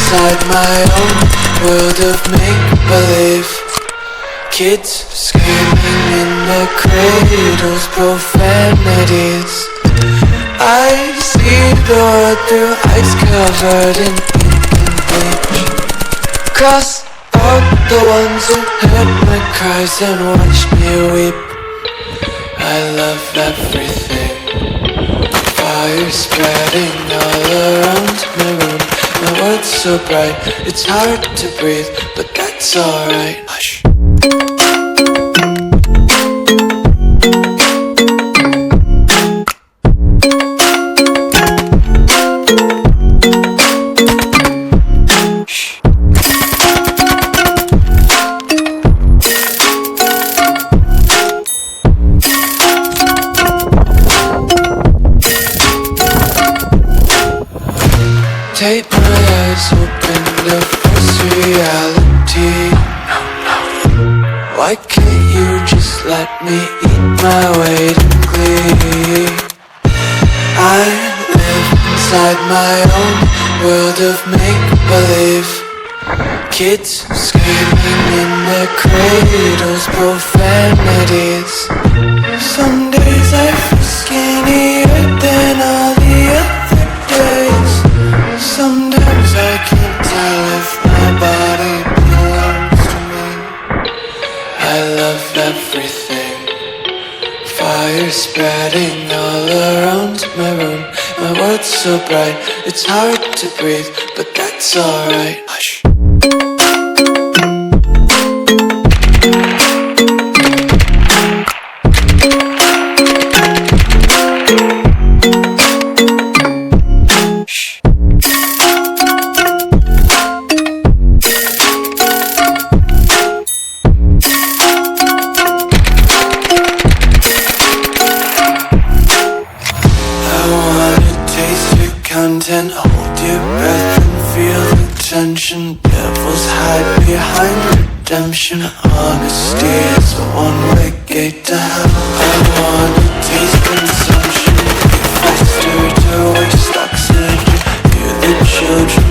inside my own world of make-believe. Kids screaming in their cradles, profanities. I see the world through ice covered in ink and bleach. Cross out the ones who heard my cries and watched me weep. I love everything. Fire spreading all around my room. My world's so bright, it's hard to breathe, but that's alright. Hush. Take my eyes open to face reality. Why can't you just let me eat my weight in glee? I live inside my own world of make-believe. Kids screaming in their cradles, profanities. Some days I feel skinnier than all the other days. Sometimes I can't tell if my body belongs to me. I love everything. Fire spreading all around my room. My world's so bright, it's hard to breathe, but that's alright. Hush. Content, hold your breath and feel the tension. Devils hide behind redemption. Honesty is a one-way gate to hell. I wanna taste consumption. Be faster to waste oxygen. Hear the children